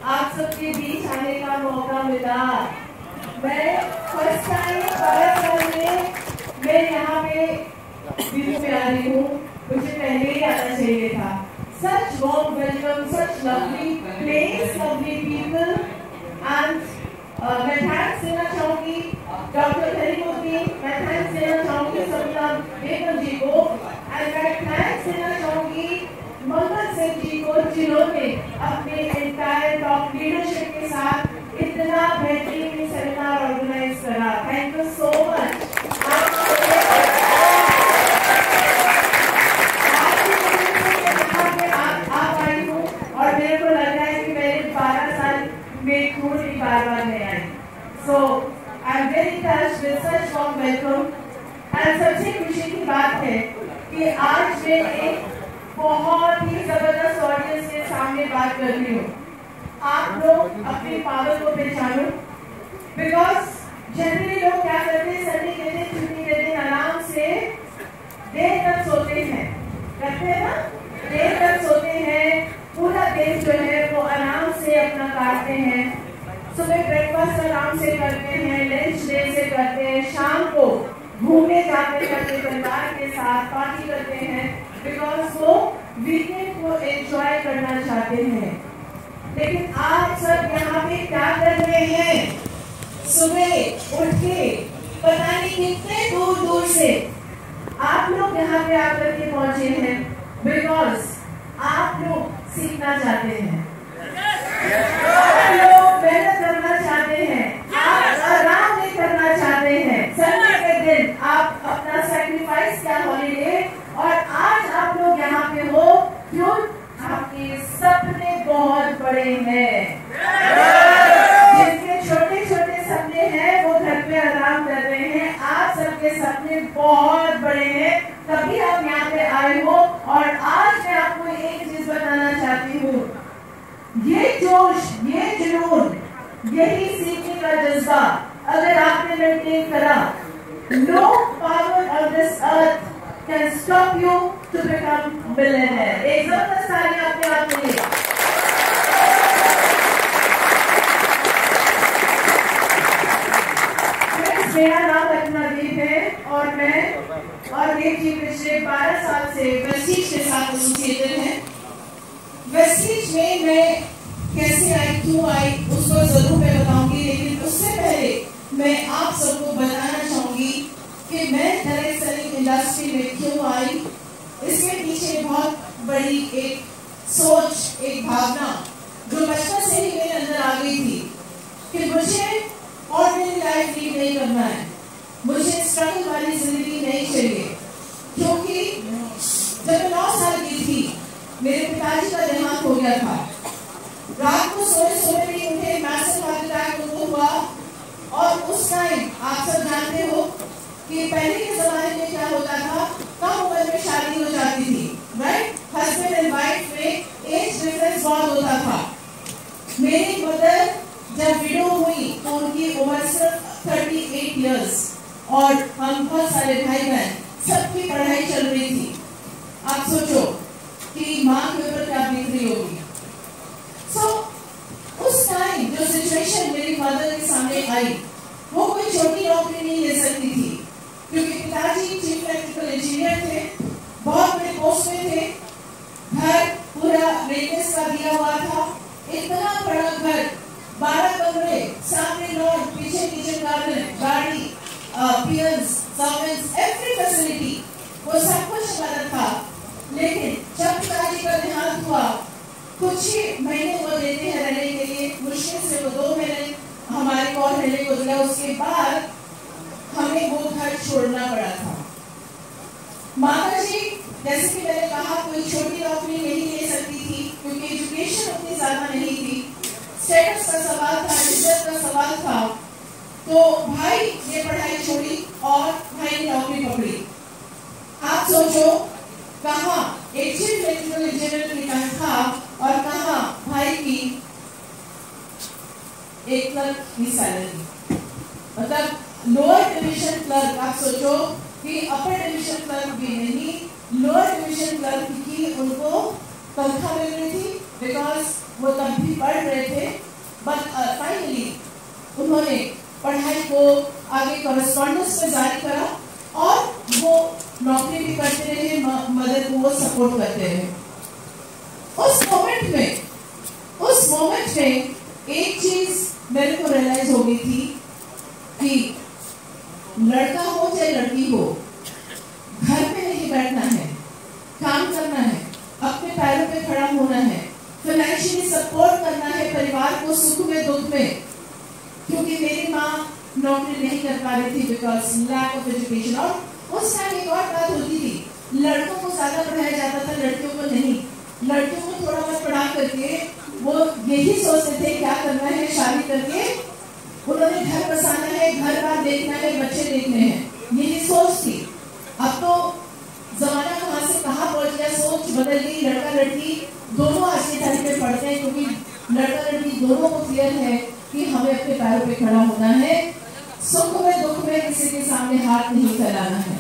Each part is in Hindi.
आप सबके बीच आने का मौका मिला। मैं फर्स्ट टाइम 12 साल में मैं यहाँ पे दिल्ली में आ रही हूँ, मुझे पहले ही आना चाहिए था। Such warm welcome, such lovely place, lovely people, and मैं थैंक्स देना चाहूँगी डॉक्टर करीमुद्दीन, मैं थैंक्स देना चाहूँगी सविता बेगम जी को, एंड मैं थैंक्स देना चाहूँगी मंगल सिंह जी को, जिन्होंने अपने एंटायर टॉप लीडरशिप के साथ इतना बेहतरीन सेमिनार ऑर्गेनाइज करा। Thank you so much. आप आई हूँ और मेरे को लग रहा है कि मेरे 12 साल में खून ही बार-बार नहीं आई। So I'm very touched with such warm welcome, and सबसे खुशी की बात है कि आज मैं एक बहुत ही जबरदस्त ऑडियंस के सामने बात कर रही हूँ। आप लोग अपनी पावर को पहचानो, बिकॉज जनरली लोग क्या करते हैं, संडे के दिन छुट्टी के दिन आराम से देर तक सोते हैं, करते हैं ना, देर तक सोते हैं, पूरा दिन जो है वो आराम से अपना काटते हैं। सुबह ब्रेकफास्ट आराम से करते हैं, लंच देर से करते हैं, शाम को घूमने जाते हैं अपने परिवार के साथ, पार्टी करते हैं, बिकॉज वो वीकेंड को एंजॉय करना चाहते हैं। लेकिन आप सब यहाँ पे क्या कर रहे हैं? सुबह उठ के पता नहीं कितने दूर दूर से आप लोग यहाँ पे आकर के पहुंचे हैं, बिकॉज आप लोग सीखना चाहते हैं, आप लोग मेहनत करना चाहते हैं, आप आराम नहीं करना चाहते हैं। संडे के दिन आप अपना सैक्रिफाइस किया हॉलीडे, और आज आप लोग यहाँ पे हो क्यों? आपके सपने बहुत बड़े हैं। जिनके छोटे छोटे सपने हैं वो घर पे आराम कर रहे हैं, आप सबके सपने बहुत बड़े हैं, तभी आप यहाँ पे आए हो। और आज मैं आपको एक चीज बताना चाहती हूँ, ये जोश, ये जुनून, यही सीखने का जज्बा अगर आपने मेंटेन करा, no power on this earth can stop you to become millionaire। एक जबरदस्त ताली आपके हाथ में। मेरा नाम रत्नादीप है और देव जी पिछले 12 साल से वेस्टीज के साथ एसोसिएटेड हैं। वेस्टीज में मैं कैसे आई, क्यों आई, उसको जरूर मैं बताऊंगी, लेकिन उससे पहले मैं आप सबको बताना चाहूंगी कि मैं डायरेक्ट सेलिंग इंडस्ट्री में क्यों आई। इसके पीछे बहुत बड़ी एक सोच, एक भावना जो बचपन से ही मेरे अंदर आ गई थी कि मुझे ऑर्डिनरी लाइफ लीड नहीं करना है, मुझे स्ट्रगल वाली जिंदगी नहीं चाहिए। क्योंकि जब मैं 9 साल की थी, मेरे पिताजी का देहांत हो गया था। रात को सोए नहीं उठे, मैसिव हार्ट अटैक उनको हुआ। और उस टाइम आप सब जानते हो कि पहले के जमाने में क्या होता था, कम उम्र में शादी हो जाती थी, राइट? हस्बैंड एंड वाइफ में एज डिफरेंस बहुत होता था। मेरी मदर जब विडो हुई तो उनकी उम्र सिर्फ 38 इयर्स, और हम बहुत सारे भाई बहन, सबकी पढ़ाई चल रही थी। आप सोचो कि माँ के ऊपर क्या बीत रही होगी। उस टाइम जो सिचुएशन मेरी मदर के सामने आई, वो कोई छोटी नौकरी नहीं ले सकती थी, क्योंकि पिताजी चीफ इलेक्ट्रिकल इंजीनियर थे, बहुत बड़े पोस्ट में थे, घर पूरा रेडियस का दिया हुआ था, इतना बड़ा घर, 12 कमरे, सामने लॉन, पीछे किचन गार्डन, गाड़ी, पियर्स, सर्वेंट्स, एवरी फैसिलिटी, वो सब कुछ मदद था। लेकिन जब पिताजी का देहांत हुआ, कुछ ही महीने वो देते हैं रहने के लिए, मुश्किल से वो 2 महीने हमारे को रहने को दिया। उसके बाद हमें वो घर छोड़ना पड़ा था। माता जी, जैसे कि मैंने कहा, कोई छोटी नौकरी नहीं ले सकती थी, क्योंकि एजुकेशन उतनी ज्यादा नहीं थी, स्टेटस का सवाल था, इज्जत का सवाल था। तो भाई ने पढ़ाई छोड़ी और भाई ने नौकरी पकड़ी। आप सोचो, कहाँ एक चीफ इलेक्ट्रिकल इंजीनियर की तनख्वाह और कहाँ भाई की 1 लाख की सैलरी, मतलब लोअर डिवीजन क्लर्क। आप सोचो कि अपर डिवीजन क्लर्क भी नहीं, लोअर डिवीजन क्लर्क की उनको तनख्वाह मिल रही थी, बिकॉज वो तब भी पढ़ रहे थे, बट फाइनली उन्होंने पढ़ाई को आगे कॉरेस्पॉन्डेंस में जारी करा और वो नौकरी भी करते रहे, मदर को वो सपोर्ट करते रहे। उस मोमेंट में एक चीज मेरे को रियलाइज हो गई थी कि लड़का हो चाहे लड़की हो, घर पे नहीं बैठना है, काम करना है, अपने पैरों पे खड़ा होना है, फाइनेंशियली सपोर्ट करना है परिवार को सुख में दुख में। क्योंकि मेरी माँ नौकरी नहीं कर पा रही थी बिकॉज लैक ऑफ एजुकेशन। और उस टाइम एक और बात होती थी, लड़कों को ज्यादा पढ़ाया जाता था, लड़कियों को नहीं। लड़कियों को थोड़ा बहुत पढ़ा करके वो यही सोचते थे क्या करना है, शादी करके उन्होंने घर बसाना है, घर बार देखना है, बच्चे देखने हैं, यही सोच थी। अब तो जमाना कहाँ से कहाँ पहुंच गया, सोच बदल गई। लड़का लड़की दोनों आज के टाइम पे पढ़ते हैं, क्योंकि लड़का लड़की दोनों को क्लियर है कि हमें अपने पैरों पे खड़ा होना है, सुख में दुख में किसी के सामने हाथ नहीं फैलाना है।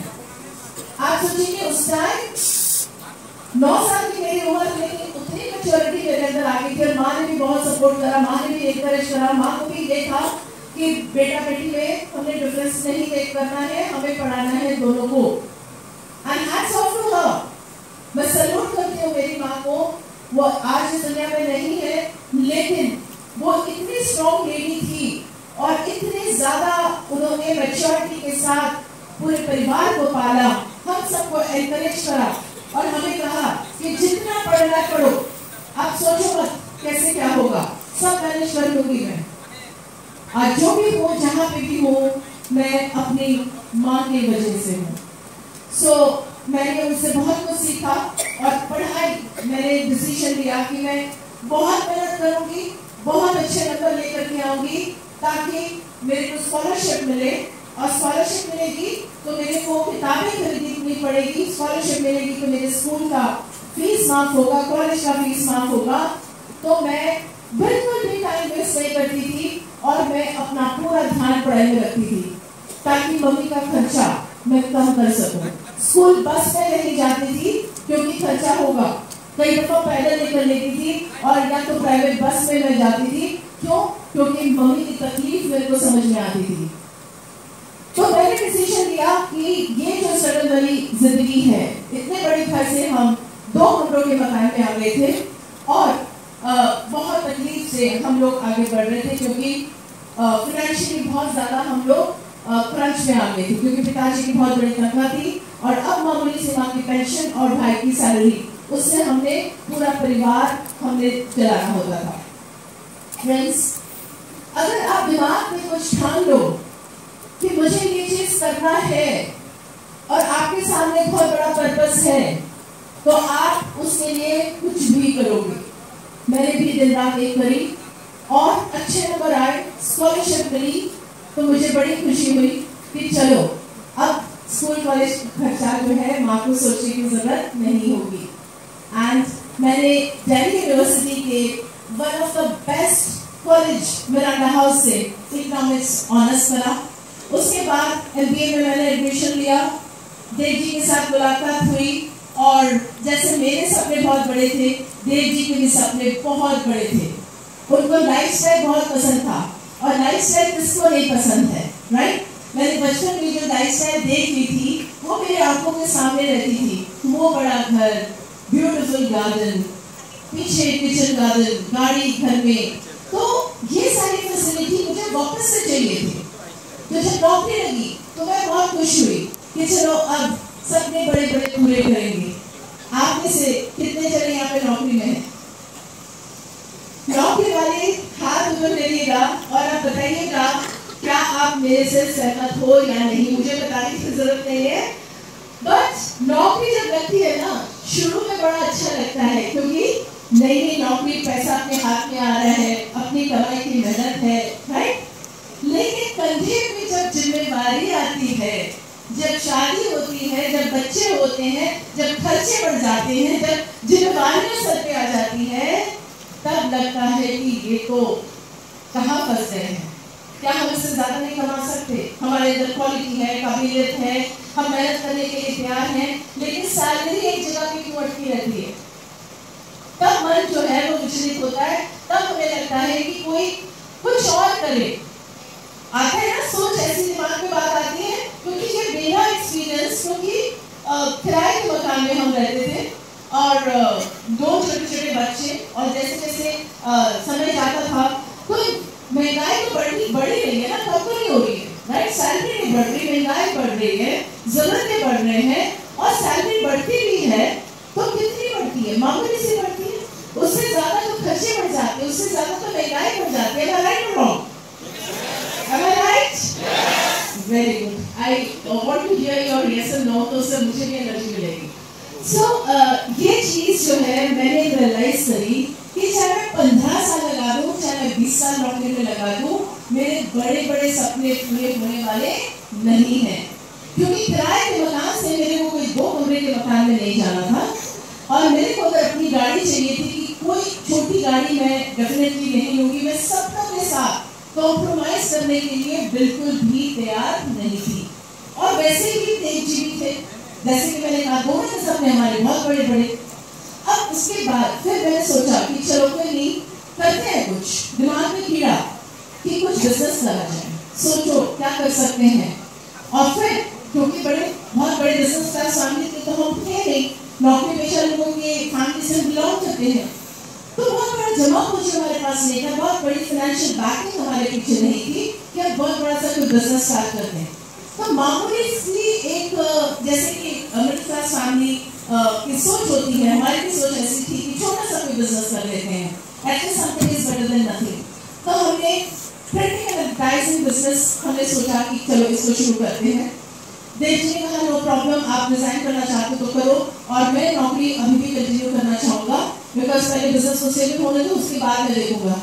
आप सोचिए उस टाइम 9 साल की मेरी उम्र, लेकिन उतनी मैच्योरिटी मेरे अंदर आ गई थी और माँ ने भी बहुत सपोर्ट करा, माँ ने भी एनकरेज करा। माँ को भी ये था कि बेटा बेटी में हमने डिफरेंस नहीं देख करना है, हमें पढ़ाना है दोनों को। And hats off to her, मैं सैल्यूट करती हूँ मेरी माँ को। वो आज इस दुनिया में नहीं है, लेकिन वो इतनी स्ट्रॉन्ग लेडी थी और इतनी ज्यादा उन्होंने मैच्योरिटी के साथ पूरे परिवार को पाला, हम सबको एनकरेज करा और हमें कहा कि जितना पढ़ना पढ़ो, आप सोचो मत कैसे क्या होगा, सब मैनेज कर लूंगी मैं। आज जो भी हो, जहाँ पे भी हो, मैं अपनी माँ की वजह से हूँ। सो मैंने उनसे बहुत कुछ सीखा और पढ़ाई मैंने डिसीजन लिया कि मैं बहुत मेहनत करूंगी, बहुत अच्छे नंबर लेकर के आऊंगी, ताकि मेरे को स्कॉलरशिप मिले। और स्कॉलरशिप मिलेगी तो मेरे को किताबें खरीदनी पड़ेगी, स्कॉलरशिप मिलेगी तो मेरे स्कूल का फीस माफ होगा, कॉलेज का फीस माफ होगा। तो मैं बिल्कुल भी टाइम वेस्ट नहीं करती थी और मैं अपना पूरा ध्यान पढ़ाई में रखती थी, ताकि मम्मी का खर्चा मैं कम कर सकूं। स्कूल बस में नहीं जाती थी क्योंकि खर्चा होगा, कई दफा पैदल निकल लेती थी और या तो प्राइवेट बस में मैं जाती थी। क्यों? क्योंकि मम्मी की तकलीफ मेरे को समझ में आती थी। तो मैंने डिसीजन लिया कि ये जो स्ट्रगल वाली जिंदगी है, इतने बड़े घर से हम 2 कमरों के मकान में आ गए थे और बहुत तकलीफ से हम लोग आगे बढ़ रहे थे, क्योंकि फाइनेंशियली बहुत ज्यादा हम लोग क्रंच में आ गए थे, क्योंकि पिताजी की बहुत बड़ी तनख्वाह थी और अब मामूली से माँ की पेंशन और भाई की सैलरी, उससे हमने पूरा परिवार हमने चलाना होता था। फ्रेंड्स, अगर आप दिमाग में कुछ ठान लो कि मुझे ये चीज करना है और आपके सामने बहुत बड़ा पर्पस है, तो आप उसके लिए कुछ भी करोगे। मैंने भी दिन रात एक करी और अच्छे नंबर आए, स्कॉलरशिप मिली, तो मुझे बड़ी खुशी हुई कि चलो अब स्कूल कॉलेज खर्चा जो है माँ को सोचने की जरूरत नहीं होगी। एंड मैंने दिल्ली यूनिवर्सिटी के one of the best college Miranda house से इकोनॉमिक्स ऑनर्स करा। उसके बाद MBA में मैंने एडमिशन लिया। देव जी के साथ मुलाकात हुई और जैसे मेरे सपने बहुत बड़े थे, देव जी के भी सपने बहुत बड़े थे। उनको लाइफस्टाइल बहुत पसंद था और लाइफस्टाइल किसको नहीं पसंद है, राइट? मैंने बचपन में जो लाइफस्टाइल देख ली थी वो मेरी आंखों के सामने रहती थी। वो बड़ा घर, ब्यूटीफुल गार्डन, पीछे किचन गार्डन, गाड़ी घर में, तो ये सारी फैसिलिटी मुझे वापस से चाहिए थी। तो जब नौकरी लगी तो मैं बहुत खुश हुई कि चलो अब सपने बड़े बड़े पूरे करेंगे। आप में से कितने जने यहाँ पे नौकरी में हैं? नौकरी वाले हाथ ऊपर करिएगा और आप बताइएगा क्या आप मेरे से सहमत हो या नहीं। मुझे बताने की जरूरत नहीं है, बट नौकरी जब लगती है ना, शुरू में बड़ा अच्छा लगता है, क्योंकि नई नई नौकरी, पैसा अपने हाथ में आ रहा है, अपनी कमाई की मेहनत है, राइट? लेकिन कंधे में जब जिम्मेवारी आती है, जब शादी होती है, जब बच्चे होते हैं, जब खर्चे बढ़ जाते हैं, जब जिम्मेवारियां सर पे आ जाती है, तब लगता है कि ये तो कहाँ फंस गए हैं। क्या हम इससे ज्यादा नहीं कमा सकते? हमारे अंदर क्वालिटी है, काबिलियत है, हम मेहनत करने के लिए तैयार हैं, लेकिन सैलरी एक जगह पे क्यों अटकी रहती है? तब मन जो है वो विचलित होता है, तब हमें लगता है कि कोई कुछ और करे। आता है ना सोच, ऐसी दिमाग में बात आती है, क्योंकि ये मेरा एक्सपीरियंस, क्योंकि किराए के मकान में हम रहते थे और 2 छोटे-छोटे बच्चे, और जैसे जैसे समय जाता था तो महंगाई तो बढ़ रही है ना, कम तो नहीं हो रही है, राइट? सैलरी नहीं बढ़ रही, महंगाई बढ़ रही है, जरूरतें बढ़ रहे हैं, और सैलरी बढ़ती भी है तो कितनी बढ़ती है? मामूली सी बढ़ती है, उससे ज्यादा तो खर्चे बढ़ जाते हैं, उससे ज्यादा तो महंगाई बढ़ जाती है। राइट और wrong? Am I right? Very good. I want to hear your yes or no, तो उससे मुझे भी एनर्जी मिलेगी। So ये चीज जो है मैंने रियलाइज करी कि चाहे मैं 15 साल लगा दूं, चाहे मैं 20 साल नौकरी में लगा दूं, मेरे बड़े बड़े सपने पूरे होने वाले नहीं हैं, क्योंकि किराए के मकान से मेरे को कोई 2 कमरे के मकान में नहीं जाना था, और मेरे को अगर अपनी गाड़ी चाहिए थी कि कोई छोटी गाड़ी मैं डेफिनेटली नहीं लूंगी, मैं सबका के साथ कॉम्प्रोमाइज करने के लिए बिल्कुल भी तैयार नहीं थी। और वैसे भी तेजजीवी थे, जैसे कि मैंने कहा, दोनों के सपने हमारे बहुत बड़े बड़े। अब उसके बाद फिर मैंने सोचा कि चलो कोई नहीं, करते हैं कुछ, दिमाग में कीड़ा कि कुछ बिजनेस करा जाए, सोचो क्या कर सकते हैं। और फिर क्योंकि बहुत बड़े बिजनेस का फैमिली थे, तो हम थे नहीं, नौकरी पेशा लोगों के फैमिली से बिलोंग करते हैं, तो बहुत बड़ा जमा पूंजी हमारे पास नहीं था, बहुत बड़ी फाइनेंशियल बैकिंग हमारे पीछे नहीं थी कि हम बहुत बड़ा सा कोई बिजनेस स्टार्ट करते हैं। तो मामूली सी एक, जैसे कि मिडिल क्लास फैमिली की सोच होती है, हमारी भी सोच ऐसी थी कि छोटा सा कोई बिजनेस कर लेते हैं, at least something is better than nothing. तो हमने प्रिंटिंग एंड एडवर्टाइजिंग बिजनेस हमने सोचा कि चलो इसको शुरू करते हैं। देव जी ने कहा नो प्रॉब्लम, आप डिजाइन करना चाहते तो करो, और मैं नौकरी अभी भी कंटिन्यू करना चाहूँगा, बिकॉज पहले बिजनेस को स्टेबल होने दो, उसके बाद मैं देखूंगा।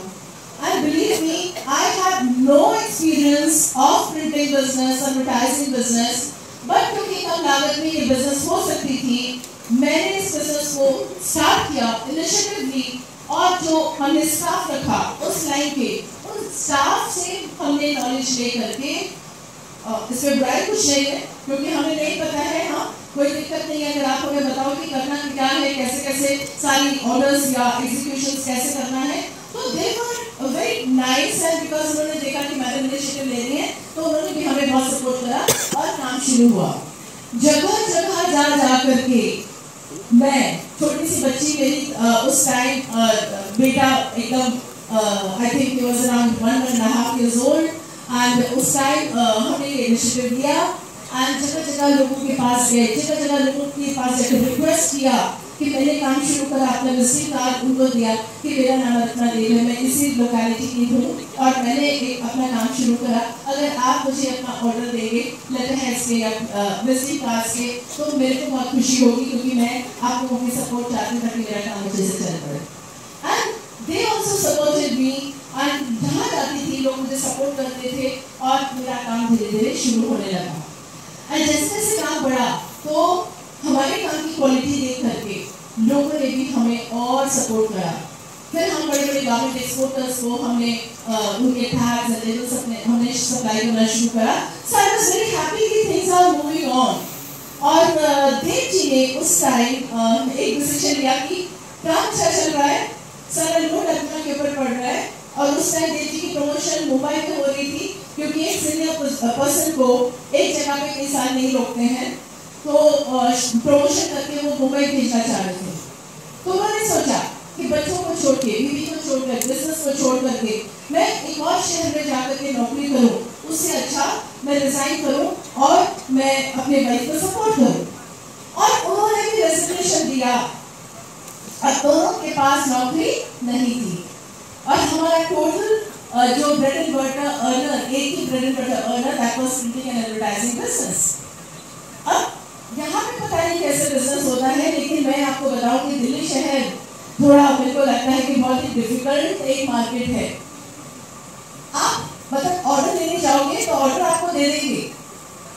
And believe me, I have no experience of printing business, advertising business, but क्योंकि कम लागत में ये बिजनेस हो सकती थी, मैंने इस बिजनेस को स्टार्ट किया इनिशिएटिवली, और जो हमने स्टाफ रखा उस लाइन के, उन स्टाफ से हमने नॉलेज ले करके, इसमें बुराई कुछ नहीं है, क्योंकि हमें नहीं पता है, हाँ कोई दिक्कत नहीं है अगर आप हमें बताओ कि करना क्या है, कैसे कैसे सारी ऑर्डर्स या एग्जीक्यूशंस कैसे करना है, तो they were very nice, and because उन्होंने देखा कि मैडम इनिशिएटिव ले रही है, तो उन्होंने भी हमें बहुत सपोर्ट करा, और काम शुरू हुआ। जगह जगह जा करके मैं, छोटी सी बच्ची मेरी, उस टाइम बेटा एकदम I think he was around 1.5 years old, and उस टाइम हमने ये इनिशिएटिव लिया, एंड जगह जगह लोगों के पास गए, जगह जगह लोगों के पास जाकर रिक्वेस्ट किया कि मैंने काम शुरू करा, अपना विजिटिंग कार्ड उनको दिया कि मेरा नाम रत्ना देव है, मैं इसी लोकेलिटी की हूँ, और मैंने एक अपना काम शुरू करा, अगर आप मुझे अपना ऑर्डर देंगे लेटर हेड्स के या विजिटिंग कार्ड्स के, तो मेरे को बहुत खुशी होगी, क्योंकि मैं आप लोगों की सपोर्ट चाहती हूँ ताकि मेरा काम अच्छे से चल पड़े। And they also supported me, and जहाँ जाती थी लोग मुझे सपोर्ट करते थे, और मेरा काम धीरे धीरे शुरू होने लगा। और जैसे जैसे काम बढ़ा, तो हमारे काम की क्वालिटी देख करके लोगों ने भी हमें और सपोर्ट करा। फिर हम बड़े बड़े गारमेंट एक्सपोर्टर्स को हमने उनके टैग्स एंड लेबल्स हमने सप्लाई करना शुरू करा। सो आई वाज वेरी हैप्पी कि थिंग्स आर मूविंग ऑन। और देव जी ने उस टाइम एक डिसीजन लिया कि काम अच्छा चल रहा है, सारा लोड अपना के ऊपर पड़ रहा है, और उस टाइम देव जी की प्रमोशन मुंबई में हो रही थी, क्योंकि एक सीनियर पर्सन को एक जगह पे कई साल नहीं रोकते हैं, तो प्रमोशन करके वो मुंबई भेजना चाह रहे थे। तो उन्होंने सोचा कि बच्चों को छोड़ के, बीवी को छोड़ कर, बिजनेस को छोड़ करके मैं एक और शहर में जाकर के नौकरी करूं, उससे अच्छा मैं रिजाइन करूं और मैं अपने वाइफ को सपोर्ट करूं। और उन्होंने भी रेजिग्नेशन दिया, और दोनों के पास नौकरी नहीं थी, और हमारा टोटल जो ब्रेड एंड बटर अर्नर, एक ही bread and butter earner, that was printing and advertising business. अब यहाँ पे पता नहीं कैसे बिजनेस होता है, लेकिन मैं आपको बताऊं कि दिल्ली शहर थोड़ा मेरे को लगता है कि बहुत ही डिफिकल्ट एक मार्केट है। आप मतलब ऑर्डर लेने जाओगे तो ऑर्डर आपको दे देंगे,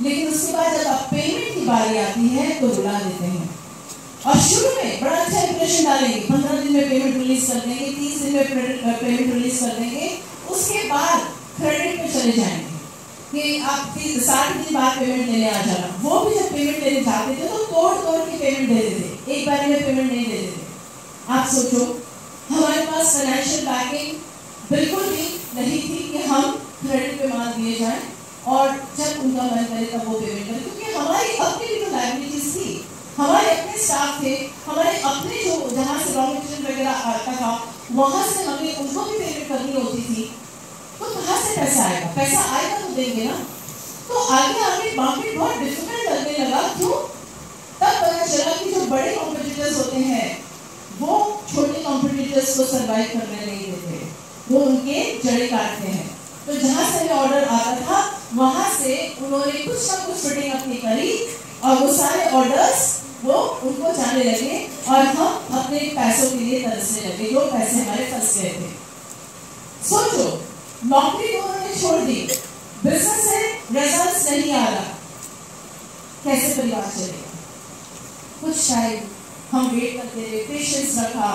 लेकिन उसके बाद जब आप पेमेंट की बारी आती है तो रुला देते हैं। और शुरू में बड़ा अच्छा इंप्रेशन डालेंगे, 15 दिन में पेमेंट रिलीज कर देंगे, 30 दिन में पेमेंट रिलीज कर देंगे, उसके बाद क्रेडिट पे चले जाएंगे कि आप 60 दिन बाद पेमेंट लेने आ जाना। वो भी जब पेमेंट लेने जाते थे तो तोड़ तोड़ के पेमेंट दे देते, एक बार में पेमेंट नहीं दे देते। आप सोचो, हमारे पास फाइनेंशियल बैकिंग बिल्कुल भी नहीं थी कि हम क्रेडिट पे माल दिए जाएं और जब उनका मन करे तब वो पेमेंट करें, क्योंकि हमारी अपनी भी तो लाइबिलिटीज थी, हमारे अपने स्टाफ थे, हमारे अपने जो जहाँ से रॉ मटेरियल वगैरह आता था वहाँ से हमें उनको भी पेमेंट करनी होती थी। तो कहाँ से पैसा आएगा? पैसा आएगा तो देंगे ना। तो आगे आगे मार्केट बहुत डिफिकल्ट लगने लगा। क्यों? तब पता चला कि जो बड़े कॉम्पिटिटर्स होते हैं वो छोटे कॉम्पिटिटर्स को सरवाइव करने नहीं देते, वो उनके जड़े काटते हैं। तो जहाँ से ऑर्डर आता था वहाँ से उन्होंने कुछ ना कुछ फिटिंग अपनी करी और वो सारे ऑर्डर्स वो उनको जाने लगे और हम अपने पैसों के लिए तरसने लगे, जो पैसे हमारे फंस गए थे। सोचो, नौकरी को उन्होंने छोड़ दी, बिजनेस से रिजल्ट्स नहीं आ रहा, कैसे परिवार चलेगा? कुछ टाइम हम वेट करते रहे, पेशेंस रखा,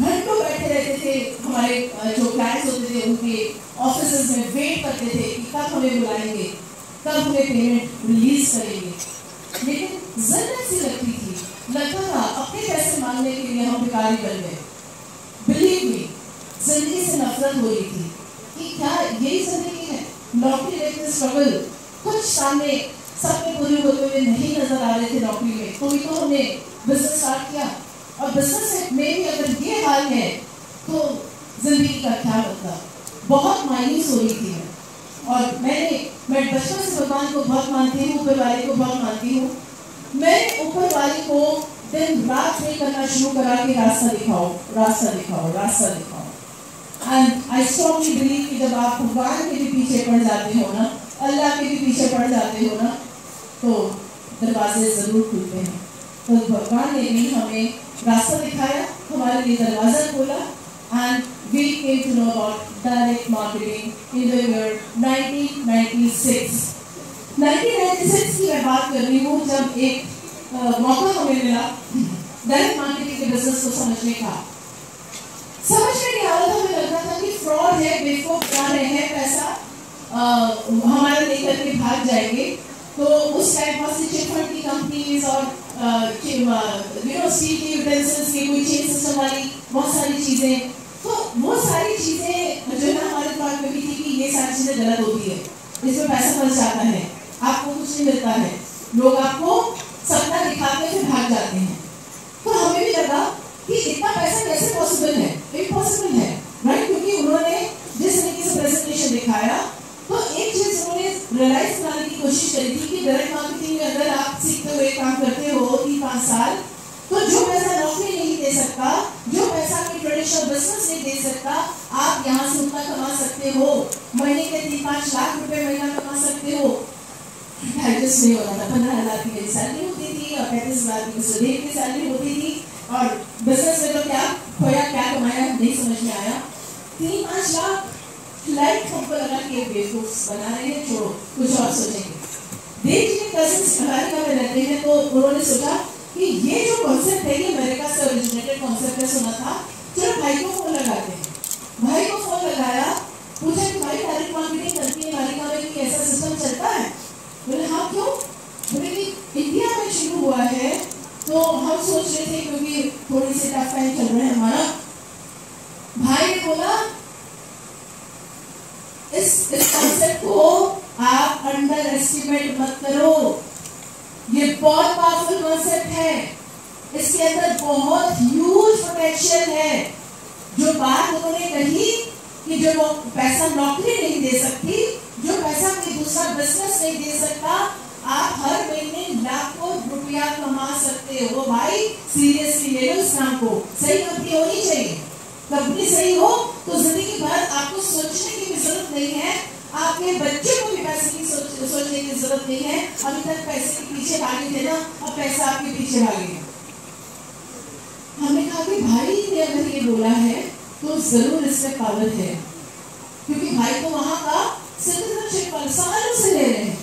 घंटों बैठे रहते थे, हमारे जो क्लाइंट्स होते थे उनके ऑफिसेज में वेट करते थे कि कब हमें बुलाएंगे, कब हमें पेमेंट रिलीज करेंगे। लेकिन जरूरत सी लगती थी, लगता था अपने पैसे मांगने के लिए हम भिखारी बन गए। बिलीव मी, जिंदगी से नफरत हो रही थी कि क्या यही जिंदगी है? नौकरी लेते स्ट्रगल, कुछ सामने सपने पूरे होते हुए नहीं नजर आ रहे थे नौकरी में, तो हमने बिजनेस स्टार्ट किया। और बिजनेस में भी अगर ये हाल है तो जिंदगी का क्या मतलब? बहुत मायूस हो रही थी और मैं बचपन से भगवान को बहुत मानती हूँ, ऊपर वाले को बहुत मानती हूँ। मैं ऊपर वाले को दिन रात प्रे करना शुरू करा कि रास्ता दिखाओ, रास्ता दिखाओ, रास्ता दिखाओ। एंड आई स्ट्रांगली बिलीव कि जब आप भगवान के भी पीछे पड़ जाते हो ना, अल्लाह के भी पीछे पड़ जाते हो ना, तो दरवाजे जरूर खुलते हैं। तो भगवान ने भी हमें रास्ता दिखाया, हमारे लिए दरवाजा खोला and we came to know about direct marketing in the year 1996. 1996 की मैं बात कर रही हूँ जब एक मौका हमें मिला डायरेक्ट मार्केटिंग के बिजनेस को समझने का। समझने की हालत हमें लगता था कि फ्रॉड है, बेवकूफ बना रहे हैं, पैसा हमारा लेकर के भाग जाएंगे। तो उस टाइम बहुत सी चिट फंड की कंपनीज और स्टील की यूटेंसिल्स की कोई चेन सिस्टम वाली बहुत सारी चीजें, तो वो सारी चीजें जो ना हमारे दिमाग में भी थी कि ये सारी चीजें गलत होती है, इसमें पैसा फंस जाता है, आपको कुछ नहीं मिलता है, लोग आपको सपना दिखाते फिर भाग जाते हैं। तो हमें भी लगा कि इतना पैसा कैसे पॉसिबल है? इम्पॉसिबल है, राइट? क्योंकि उन्होंने जिस तरीके से प्रेजेंटेशन दिखाया, तो एक चीज उन्होंने रियलाइज कराने की कोशिश करी थी कि डायरेक्ट मार्केटिंग में अगर आप सीखते हुए काम करते हो 3-5 साल, तो जो पैसा नौकरी नहीं दे सकता, जो पैसा आपकी ट्रेडिशनल बिजनेस नहीं दे सकता, आप यहाँ से उतना कमा सकते हो। महीने के 3-5 लाख रुपए महीना कमा सकते हो। एडजस्ट नहीं हो रहा था। 15,000 की मेरी सैलरी होती थी और 35,000 की सुदेव की सैलरी होती थी, और बिजनेस में तो क्या खोया क्या कमाया नहीं समझ में आया। 3-5 लाख लाइक हमको लगा कि बेवकूफ बना रहे हैं, छोड़ो कुछ और सोचेंगे। देश के कजिन्स अमेरिका में रहते हैं, तो उन्होंने सोचा कि ये जो कॉन्सेप्ट है ये अमेरिका से ओरिजिनेटेड कॉन्सेप्ट है, सुना था, चलो भाई को फोन लगाते हैं। भाई को फोन लगाया, पूछा कि भाई डायरेक्ट मार्केटिंग करती है अमेरिका में, कोई ऐसा सिस्टम चलता है? बोले हाँ, क्यों? बोले कि इंडिया में शुरू हुआ है, तो हम सोच रहे थे क्योंकि थोड़ी सी टफ टाइम चल रहा है हमारा। भाई ने बोला इस कॉन्सेप्ट को आप अंडर एस्टिमेट मत करो, ये बहुत पावरफुल कॉन्सेप्ट है, इसके अंदर बहुत ह्यूज पोटेंशियल है। जो बात उन्होंने कही कि जो पैसा नौकरी नहीं दे सकती, जो पैसा कोई दूसरा बिजनेस नहीं दे सकता, आप हर महीने लाखों रुपया कमा सकते हो। भाई सीरियसली ले लो इस काम को। सही कंपनी होनी चाहिए, कंपनी सही हो तो जिंदगी भर आपको सोचने की भी जरूरत नहीं है, आपके बच्चे को भी पैसे की सोचने की जरूरत नहीं है। अभी तक पैसे के पीछे भागे थे ना, अब पैसा आपके पीछे भागेगा। हमने कहा कि भाई ने अगर ये बोला है तो जरूर इसमें पावर है, क्योंकि भाई तो वहां का सिटीजनशिप पर सालों से ले रहे हैं,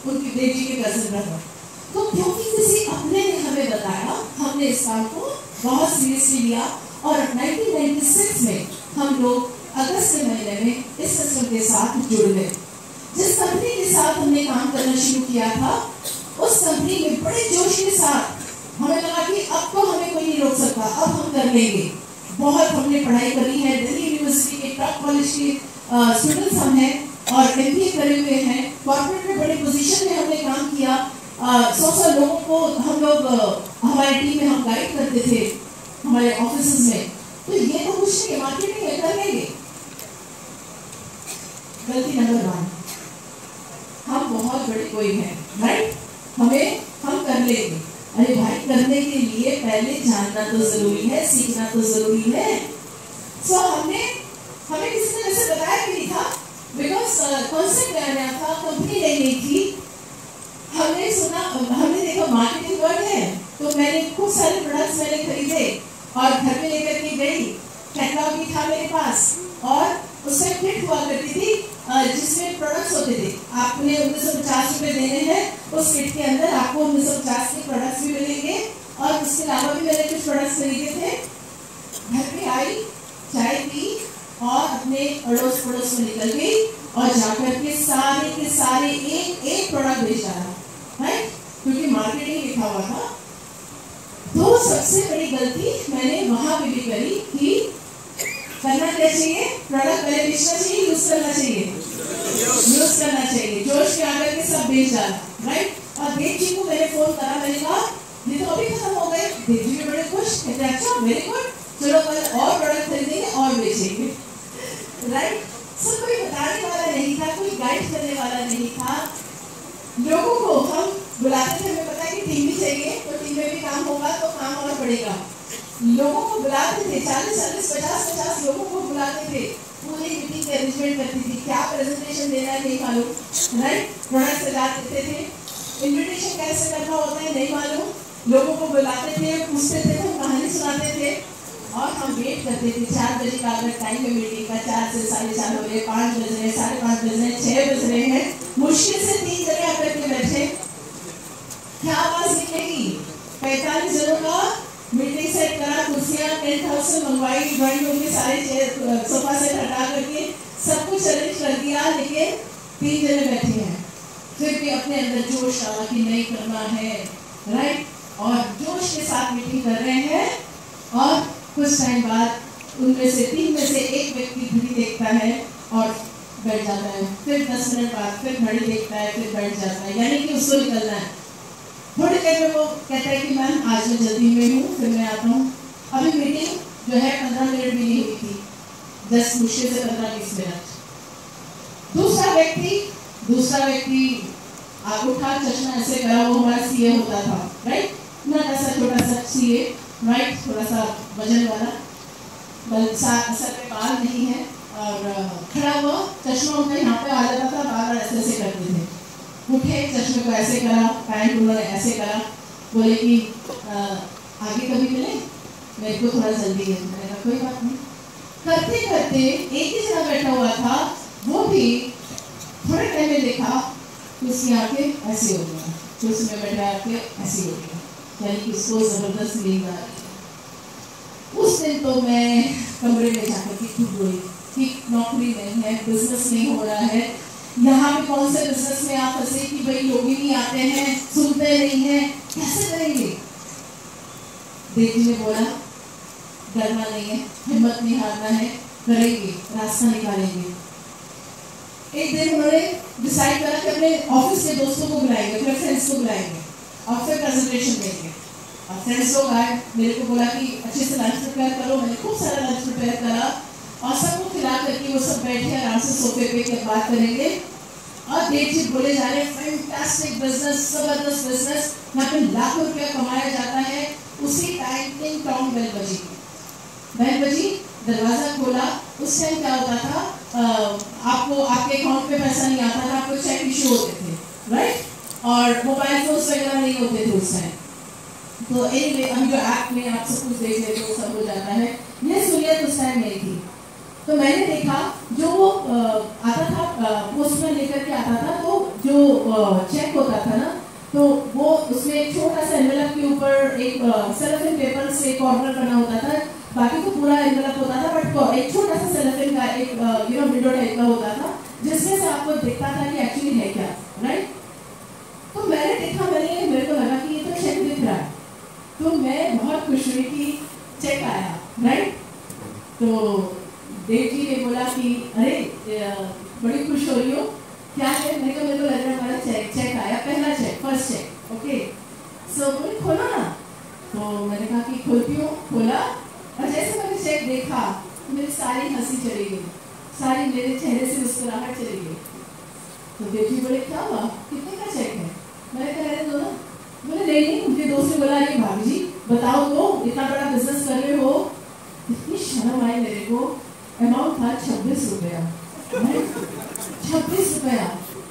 उनकी बेटी के कजिन ब्रदर। तो क्योंकि किसी अपने ने हमें बताया, हमने इस काम को बहुत सीरियसली लिया और 1996 में हम लोग अगस्त के महीने में इस सिस्टम के साथ जुड़ गए। जिस कंपनी के साथ हमने काम करना शुरू किया था, उस कंपनी में बड़े जोश के साथ हमें लगा कि अब तो हमें कोई नहीं रोक सकता, अब हम कर लेंगे। बहुत हमने पढ़ाई करी है, दिल्ली यूनिवर्सिटी के टॉप कॉलेज के स्टूडेंट्स हम हैं और MBA करे हुए हैं, कॉर्पोरेट में बड़े पोजीशन में हमने काम किया। 100 लोगों को हम लोग हमारी टीम में हम गाइड करते थे हमारे ऑफिस में। तो ये तो कुछ नहीं, मार्केटिंग में कर लेंगे। गलती नंबर 1, हम बहुत बड़े कोई हैं, राइट? हम कर लेंगे। अरे भाई, करने के लिए पहले जानना तो जरूरी है, सीखना तो जरूरी है। हमें किसी ने वैसे बताया भी नहीं था, बिकॉज कॉन्सेप्ट नया नया था, कंपनी नई थी। हमने देखा मार्केटिंग वर्ड है, तो मैंने खूब सारे प्रोडक्ट्स मैंने खरीदे और घर में लेकर के गई। कैटलॉग भी था मेरे पास और उससे किट हुआ करती थी जिसमें प्रोडक्ट्स होते थे। आपने 1950 रुपए देने हैं, उस किट के अंदर आपको 1950 के प्रोडक्ट्स भी मिलेंगे। और उसके अलावा भी मैंने कुछ प्रोडक्ट्स खरीदे थे। घर पे आई, चाय पी और अपने अड़ोस पड़ोस में निकल गई और जाकर के सारे के सारे एक प्रोडक्ट बेच डाला, राइट? क्योंकि मार्केटिंग लिखा हुआ था। तो सबसे बड़ी गलती मैंने वहां पे भी करी कि करना क्या चाहिए, प्रोडक्ट पहले बेचना चाहिए, यूज करना चाहिए, यूज करना चाहिए। जोश में आकर के सब बेच डाला, राइट? और देव जी को मैंने फोन करा, मैंने कहा ये तो अभी खत्म हो गए। देव जी बड़े खुश, कहते अच्छा वेरी गुड, चलो कल और प्रोडक्ट खरीदेंगे और बेचेंगे, राइट? सब कोई बताने वाला नहीं था, कोई गाइड करने वाला नहीं था। लोगों को हम बुलाते थे, हमें पता है कि टीम भी चाहिए, तो टीम में भी काम होगा तो काम और बढ़ेगा। लोगों को बुलाते थे, 40-40, 50-50 लोगों को बुलाते थे। पूरी मीटिंग की अरेंजमेंट करती थी, क्या प्रेजेंटेशन देना है नहीं मालूम, राइट? प्रोडक्ट सजा देते थे, इन्विटेशन कैसे करना होता है नहीं मालूम। लोगों को बुलाते थे, पूछते थे, हम कहानी सुनाते थे और हम वेट करते थे। 4 बजे का अगर टाइम है मीटिंग का, 4 से 4:30 हो रहे, 5 बज रहे, 5:30 बज रहे, 6 बज रहे हैं, मुश्किल से 3 जने आकर के बैठे। क्या आवाज निकलेगी? 45 जनों का मीटिंग सेट करा, कुर्सियां 10,000 मंगवाई, ड्राइंग रूम के सारे चेयर सोफा सेट हटा करके सब कुछ अरेंज कर दिया, लेकिन 3 जने बैठे हैं। फिर भी अपने अंदर जोश आया कि नहीं करना है, राइट? और जोश के साथ मीटिंग कर रहे हैं और कुछ टाइम बाद उनमें से 3 में से एक व्यक्ति घड़ी देखता है और बैठ जाता है। फिर 10 मिनट बाद फिर घड़ी देखता है, फिर बैठ जाता है, यानी कि उसको निकलना है। थोड़ी देर में वो कहता है कि मैम आज मैं जल्दी में हूँ, फिर मैं आता हूँ। अभी मीटिंग जो है 15 मिनट भी नहीं हुई थी, 10 मुश्किल से 15-20 मिनट। दूसरा व्यक्ति आग उठा, चश्मा ऐसे करा, वो हमारा सीए होता था, राइट? ना ऐसा छोटा सा सीए, राइट? थोड़ा सा वजन वाला, सर पे बाल नहीं है और खड़ा हुआ, चश्मा उनका यहाँ पे आ जाता था, बार ऐसे करते थे। उठे, चश्मे को ऐसे करा, पैंट उन्होंने ऐसे करा, बोले कि आगे कभी मिले, मेरे को थोड़ा जल्दी है। मैंने कहा कोई बात नहीं। करते करते एक ही जगह बैठा हुआ था, वो भी थोड़े टाइम में देखा कि उसकी आंखें ऐसी हो गई, तो उसमें बैठा आंखें ऐसी हो गई, यानी कि उसको जबरदस्त नींद आ रही। उस दिन तो मैं कमरे में जाकर के खुद रोई कि नौकरी नहीं है, बिजनेस नहीं हो रहा है, यहाँ पे कौन से बिजनेस में आप फंसे कि भाई लोग ही नहीं आते हैं, सुनते नहीं हैं, कैसे करेंगे? देव जी ने बोला डरना नहीं है, हिम्मत नहीं हारना है, करेंगे, रास्ता निकालेंगे। एक दिन उन्होंने डिसाइड करा कि अपने ऑफिस के दोस्तों को बुलाएंगे, अपने फ्रेंड्स को बुलाएंगे और फिर प्रेजेंटेशन देंगे। और फ्रेंड्स लोग आए, मेरे को बोला कि अच्छे से लंच प्रिपेयर करो। मैंने खूब सारा लंच प्रिपेयर करा और सबको खिला करके वो सब बैठे आराम से सोफे पे के बात करेंगे। और देव जी बोले जा रहे फैंटास्टिक बिजनेस, जबरदस्त बिजनेस, यहाँ पे लाखों रुपया कमाया जाता है। उसी टाइम टिंग टोंग बेल बजी, दरवाजा खोला। उस टाइम क्या होता था, आपको आपके अकाउंट पे पैसा नहीं आता था, आपको चेक इशू होते थे, राइट? और मोबाइल फोन वगैरह नहीं होते थे उस टाइम। तो एनीवे हम जो ऐप में आप सब कुछ देख लेते हो, सब हो जाता है। ये सहूलियत उस टाइम नहीं थी। तो मैंने देखा जो आता था, पोस्टमैन लेकर के आता था, तो जो चेक होता था ना, तो वो उसमें एक छोटा सा एनवेलप के ऊपर एक सेलोफेन पेपर से कॉर्नर करना होता था, बाकी तो पूरा एनवेलप होता था, बट एक छोटा सा सेलोफेन का एक विंडो टाइप का होता था, जिसमें से आपको दिखता था कि एक्चुअली है क्या, राइट? तो मैंने देखा, मेरे को लगा कि ये तो चेक दिख रहा है, तो मैं बहुत खुश हुई कि चेक आया, राइट। तो देव जी ने बोला कि अरे बड़ी खुश हो रही हो, क्या है? मेरे को लग रहा है हमारा चेक आया, पहला चेक, फर्स्ट चेक, ओके। सो बोले खोलो ना। तो मैंने कहा कि खोलती हूँ। खोला और जैसे मैंने चेक देखा तो मेरी सारी हंसी चली गई, सारी मेरे चेहरे से मुस्कुराहट चली गई। तो देव जी बोले क्या हुआ, कितने का चेक है? मैंने कहा रहने दो ना। बोले नहीं, मुझे दोस्त ने बोला ये भाभी जी बताओ तो, इतना बड़ा बिजनेस कर रहे हो। इतनी शर्म आई मेरे को। अमाउंट था 26 रुपया। 26 रुपया।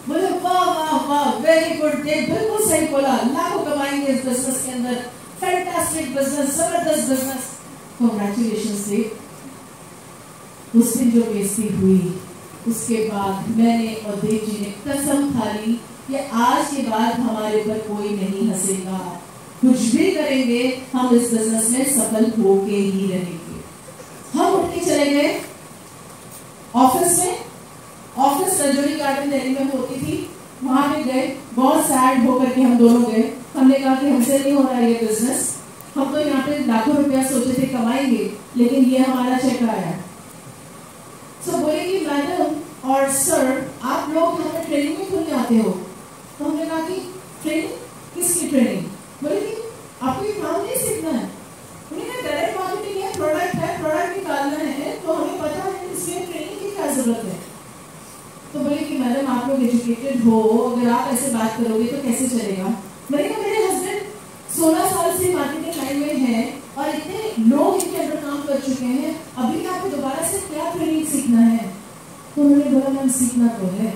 बोले वाह वाह वाह, वेरी गुड डे, बिल्कुल सही बोला, लाखों कमाएंगे इस बिजनेस के अंदर, फैंटास्टिक बिजनेस, जबरदस्त बिजनेस, कांग्रेचुलेशंस डे। उस दिन जो बेइज्जती हुई, उसके बाद मैंने और देव जी ने कसम खा ली कि आज के बाद हमारे ऊपर कोई नहीं हंसेगा, कुछ भी करेंगे हम इस बिजनेस में सफल होके ही रहेंगे। हम उठ के चले गए ऑफिस में। ऑफिस रजौरी गार्डन दिल्ली में होती थी, वहां पे गए, बहुत सैड होकर के हम दोनों गए। हमने कहा कि हमसे नहीं हो रहा ये बिजनेस, हम तो यहाँ पे लाखों रुपया सोचे थे कमाएंगे, लेकिन ये हमारा चेक आया। तो बोले कि मैडम और सर आप लोग हमें ट्रेनिंग में क्यों नहीं आते हो? तो हमने कहा कि ट्रेनिंग, किसकी ट्रेनिंग? बोले कि आपको ये काम नहीं सीखना है। उन्होंने डायरेक्ट मार्केटिंग है, प्रोडक्ट है, प्रोडक्ट निकालना है, तो हमें पता है इसमें ट्रेनिंग की क्या जरूरत है। तो बोले कि मैडम आप लोग एजुकेटेड हो, अगर आप ऐसे बात करोगे तो कैसे चलेगा? मैंने कहा मेरे हस्बैंड 16 साल से मार्केटिंग लाइन में है और इतने लोग इनके अंदर काम कर चुके हैं, अभी आपको दोबारा से क्या ट्रेनिंग सीखना है? तो उन्होंने बोला मैम सीखना तो है।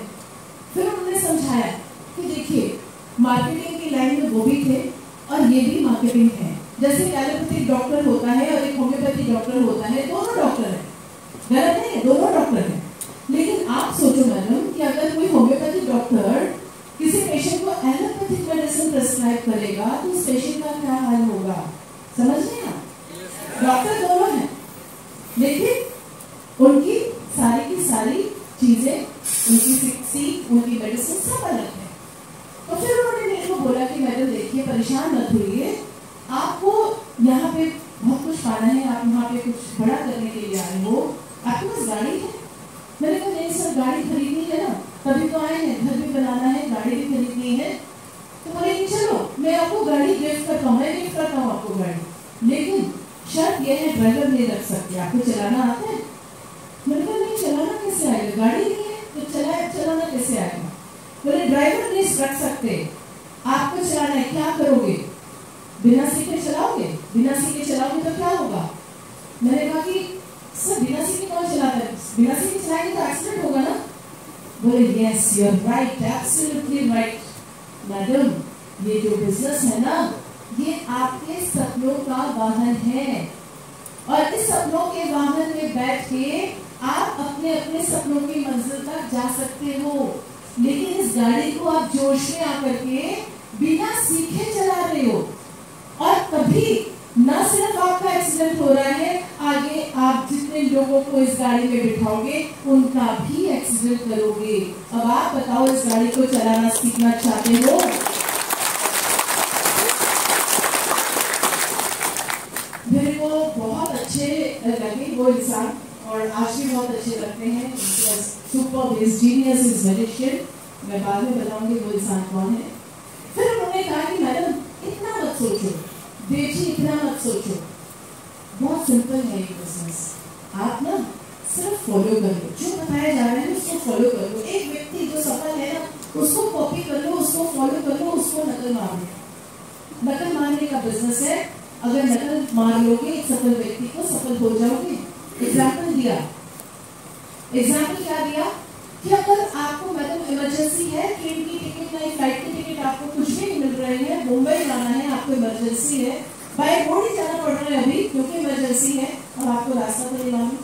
फिर उन्होंने समझाया कि देखिए मार्केटिंग की लाइन में वो भी थे और ये भी मार्केटिंग है। जैसे एलोपैथिक डॉक्टर होता है और एक होम्योपैथिक डॉक्टर होता है, दोनों डॉक्टर है, गलत नहीं है, दोनों डॉक्टर है। लेकिन आप सोचो मैडम कि अगर कोई होम्योपैथिक डॉक्टर किसी पेशेंट को एलोपैथिक मेडिसिन प्रेस्क्राइब करेगा तो उस पेशेंट का क्या हाल होगा? समझ रहे हैं? डॉक्टर दोनों हैं, लेकिन उनकी सारी की सारी चीजें, उनकी सीख, उनकी मेडिसिन सब अलग है। तो फिर उन्होंने मेरे को बोला कि मैडम देखिए परेशान मत होइए, आपको यहाँ पे बहुत कुछ पाना है, आप यहाँ पे कुछ बड़ा करने के लिए आए हो, आपके पास गाड़ी है? मैंने कहा नहीं सर गाड़ी खरीदनी है ना, तभी तो आए हैं, घर भी बनाना है, गाड़ी भी खरीदनी है। तो बोले कि चलो मैं आपको गाड़ी गिफ्ट करता हूँ, मैं गिफ्ट करता हूँ आपको गाड़ी, लेकिन शर्त यह है ड्राइवर नहीं रख सकते, आपको चलाना आता है? मैंने कहा नहीं चलाना कैसे आएगा, गाड़ी नहीं है तो चलाना कैसे आएगा? बोले ड्राइवर नहीं रख सकते, आपको चलाना है, क्या करोगे? बिना सीखे चलाओगे? बिना सीखे चलाओगे तो क्या होगा? मैंने कहा कि सर बिना सीखे कौन चलाता है, बिना सीखे चलाएंगे तो एक्सीडेंट होगा ना। बोले yes you are right, absolutely right madam, ये जो बिजनेस है ना ये आपके सपनों का वाहन है और इस सपनों के वाहन में बैठ के आप अपने अपने सपनों की मंजिल तक जा सकते हो, लेकिन इस गाड़ी को आप जोश में आकर के बिना सीखे चला रहे हो और कभी न सिर्फ आपका एक्सीडेंट हो रहा है, आगे आप जितने लोगों को इस गाड़ी में बिठाओगे उनका भी एक्सीडेंट करोगे। अब आप बताओ इस गाड़ी को चलाना सीखना चाहते हो? मेरे को बहुत अच्छे लगे वो इंसान और आज भी बहुत अच्छे लगते हैं। सुपर जीनियस इज मैजिशियन, मैं बाद में बताऊंगी वो इंसान कौन है। फिर उन्होंने कहा कि मैडम इतना मत सोचो, बेटी इतना मत सोचो, बहुत सिंपल है ये बिजनेस, आप ना सिर्फ फॉलो कर लो, जो बताया जा रहा है उसको फॉलो कर लो। एक व्यक्ति जो सफल है ना उसको कॉपी कर लो, उसको फॉलो कर लो, उसको नकल मार लो। नकल मारने का बिजनेस है, अगर नकल मार लोगे एक सफल व्यक्ति को सफल हो जाओगे। एग्जाम्पल दिया, एग्जाम्पल क्या दिया कि अगर आपको मैडम इमरजेंसी है, ट्रेन की टिकट नहीं, फ्लाइट की टिकट, आपको कुछ भी नहीं मिल रही है, मुंबई जाना है, आपको इमरजेंसी है, बाय रोड ही जाना पड़ रहा है अभी क्योंकि इमरजेंसी है और आपको रास्ता तो नहीं मालूम।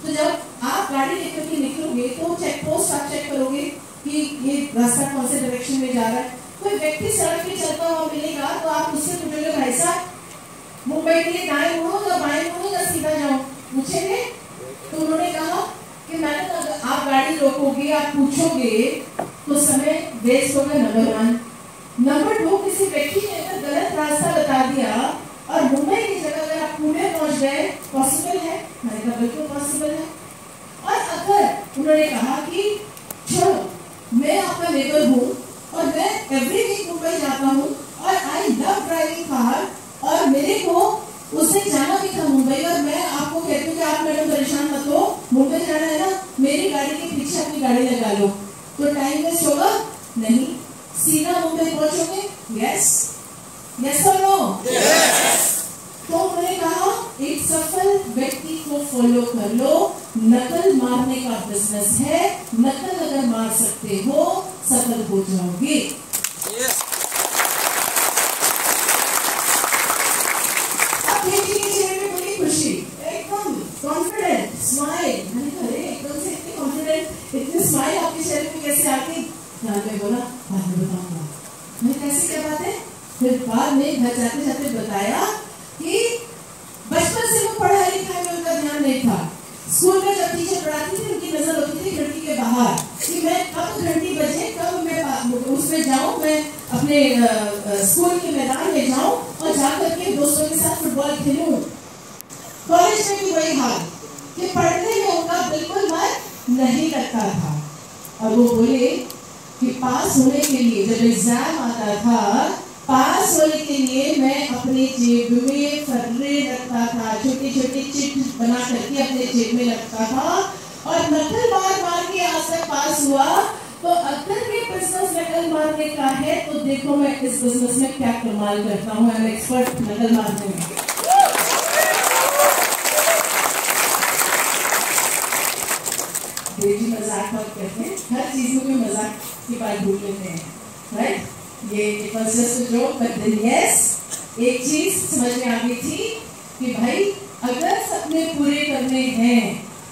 तो जब आप गाड़ी लेकर के निकलोगे तो चेक पोस्ट आप चेक करोगे कि ये रास्ता कौन से डायरेक्शन में जा रहा है। कोई व्यक्ति सड़क पे चलता हुआ मिलेगा तो आप उससे पूछोगे भाई साहब मुंबई के लिए दाएं मुड़ो या बाएं मुड़ो या सीधा जाओ, पूछेंगे? तो उन्होंने कहा कि मैडम अगर आप गाड़ी रोकोगे, आप पूछोगे तो समय वेस्ट होगा, नंबर 1। नंबर 2, किसी व्यक्ति ने अगर गलत रास्ता बता दिया और और मुंबई की जगह अगर आप पुणे पहुंच गए, पॉसिबल है? मैंने कहा बिल्कुल पॉसिबल है। और अगर उन्होंने कहा कि चलो मैं आपका नेबर हूँ और मैं एवरी वीक मुंबई जाता हूँ और आई लव ड्राइविंग कार, और मेरे को उस दिन जाना भी था मुंबई, और मैं आपको कहती हूँ कि आप मैडम परेशान मत हो, मुंबई जाना है ना, मेरी गाड़ी के पीछे अपनी गाड़ी लगा लो, तो टाइम वेस्ट होगा नहीं, सीधा मुंबई पहुंचोगे? यस, यस और नो? तो उन्होंने कहा एक सफल व्यक्ति को फॉलो कर लो, नकल मारने का बिजनेस है, नकल अगर मार सकते हो सफल हो जाओगे। बड़ी खुशी, एकदम कॉन्फिडेंट स्माइल। मैंने कहा अरे एकदम से इतनी कॉन्फिडेंट, इतनी स्माइल आपके चेहरे पे कैसे आती? मैं बोला बाद में बताऊंगा। मैं कैसे क्या बात है? फिर बाद में घर जाते जाते बताया कि बचपन से वो पढ़ाई लिखाई में उनका ध्यान नहीं था। स्कूल में जब टीचर पढ़ाती थी उनकी नजर होती थी खिड़की के बाहर कि मैं कब घंटी बजे, कब मैं उसमें जाऊं, मैं अपने स्कूल के मैदान में जाऊं और जाकर के दोस्तों के साथ फुटबॉल खेलूं। कॉलेज में भी वही हाल कि पढ़ने में उनका बिल्कुल मन नहीं लगता था। और वो बोले कि पास होने के लिए जब एग्जाम आता था, पास होने के लिए मैं अपने जेब में फर्रे रखता था, छोटी छोटी चिट बना करके अपने जेब में रखता था और नकल मार मार के आज तक पास हुआ। तो अगर ये बिजनेस नकल मारने का है तो देखो मैं इस बिजनेस में क्या कमाल करता हूँ। आई एम एक्सपर्ट नकल मारने में। देवी मजाक मत करते हैं, हर चीजों में मजाक की बात भूल लेते हैं, राइट? ये जोक, बट देन यस, एक चीज समझ में आ गई थी कि भाई अगर सपने पूरे करने हैं